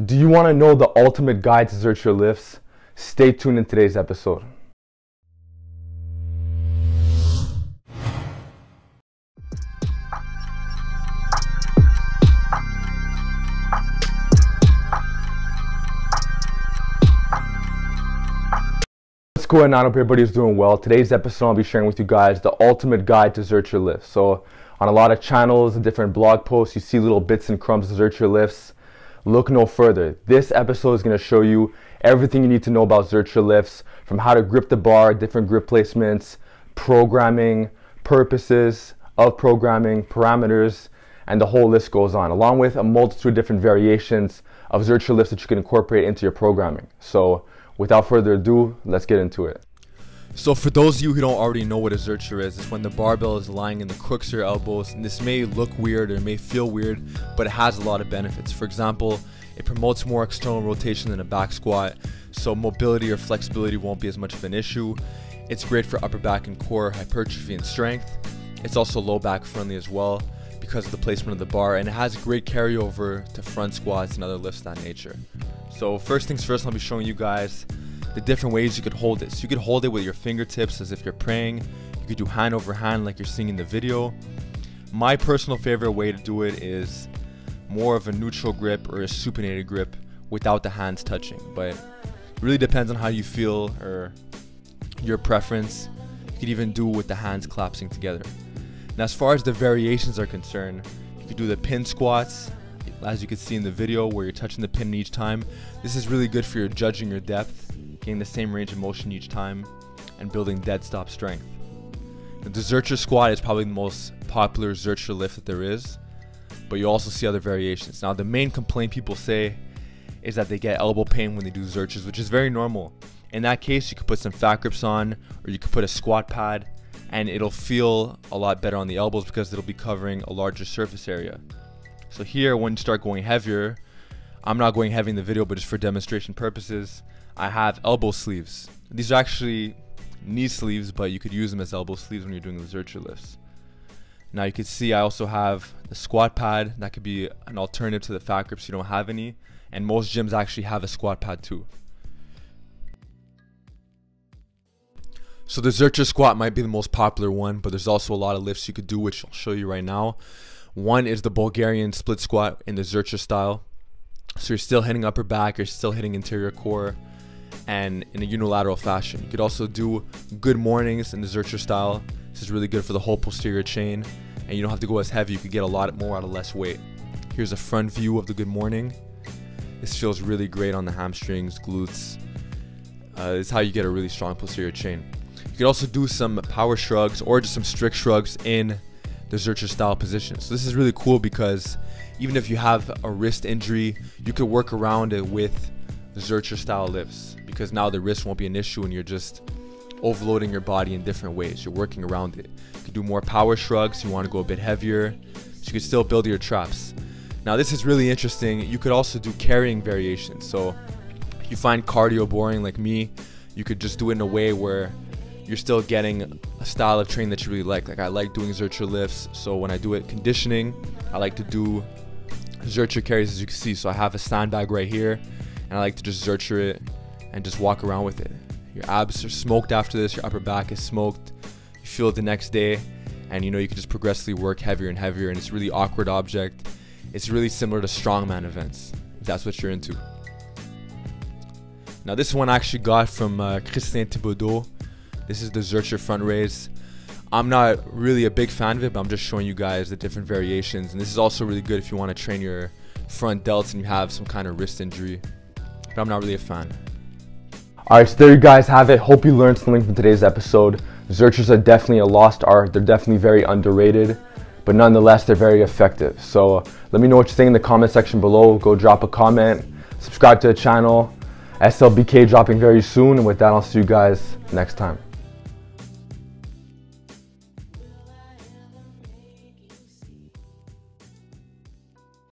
Do you want to know the ultimate guide to Zercher lifts? Stay tuned in today's episode. What's going on? I hope everybody's doing well. Today's episode I'll be sharing with you guys the ultimate guide to Zercher lifts. So on a lot of channels and different blog posts, you see little bits and crumbs of Zercher lifts. Look no further. This episode is going to show you everything you need to know about Zercher lifts, from how to grip the bar, different grip placements, programming, purposes of programming, parameters, and the whole list goes on, along with a multitude of different variations of Zercher lifts that you can incorporate into your programming. So without further ado, let's get into it. So for those of you who don't already know what a Zercher is, it's when the barbell is lying in the crooks of your elbows, and this may look weird or it may feel weird, but it has a lot of benefits. For example, it promotes more external rotation than a back squat, so mobility or flexibility won't be as much of an issue. It's great for upper back and core hypertrophy and strength. It's also low back friendly as well because of the placement of the bar, and it has great carryover to front squats and other lifts of that nature. So first things first, I'll be showing you guys the different ways you could hold it. So you could hold it with your fingertips as if you're praying. You could do hand over hand like you're seeing in the video. My personal favorite way to do it is more of a neutral grip or a supinated grip without the hands touching, but it really depends on how you feel or your preference. You could even do it with the hands collapsing together. Now as far as the variations are concerned, you could do the pin squats, as you can see in the video, where you're touching the pin each time. This is really good for your judging your depth, getting the same range of motion each time, and building dead stop strength. Now, the Zercher squat is probably the most popular Zercher lift that there is, but you also see other variations. Now the main complaint people say is that they get elbow pain when they do Zerchers, which is very normal. In that case, you could put some fat grips on, or you could put a squat pad, and it'll feel a lot better on the elbows because it'll be covering a larger surface area. So here, when you start going heavier, I'm not going heavy in the video, but just for demonstration purposes, I have elbow sleeves. These are actually knee sleeves, but you could use them as elbow sleeves when you're doing the Zercher lifts. Now you can see I also have the squat pad. That could be an alternative to the fat grips if you don't have any, and most gyms actually have a squat pad too. So the Zercher squat might be the most popular one, but there's also a lot of lifts you could do, which I'll show you right now. One is the Bulgarian split squat in the Zercher style. So you're still hitting upper back, you're still hitting interior core, and in a unilateral fashion. You could also do good mornings in the Zercher style. This is really good for the whole posterior chain, and you don't have to go as heavy. You could get a lot more out of less weight. Here's a front view of the good morning. This feels really great on the hamstrings, glutes. It's how you get a really strong posterior chain. You could also do some power shrugs or just some strict shrugs in the Zercher style position. So this is really cool because even if you have a wrist injury, you could work around it with the Zercher style lifts, because now the wrist won't be an issue and you're just overloading your body in different ways. You're working around it. You could do more power shrugs. You want to go a bit heavier, so you could still build your traps. Now this is really interesting. You could also do carrying variations. So if you find cardio boring like me, you could just do it in a way where you're still getting a style of training that you really like. Like I like doing Zercher lifts, so when I do it conditioning, I like to do Zercher carries, as you can see. So I have a sandbag right here, and I like to just Zercher it and just walk around with it. Your abs are smoked after this, your upper back is smoked, you feel it the next day, and you know you can just progressively work heavier and heavier, and it's a really awkward object. It's really similar to strongman events, if that's what you're into. Now this one I actually got from Christian Thibodeau. This is the Zercher front raise. I'm not really a big fan of it, but I'm just showing you guys the different variations. And this is also really good if you want to train your front delts and you have some kind of wrist injury, but I'm not really a fan. Alright, so there you guys have it. Hope you learned something from today's episode. Zerchers are definitely a lost art. They're definitely very underrated, but nonetheless, they're very effective. So let me know what you think in the comment section below. Go drop a comment, subscribe to the channel. SLBK dropping very soon, and with that, I'll see you guys next time.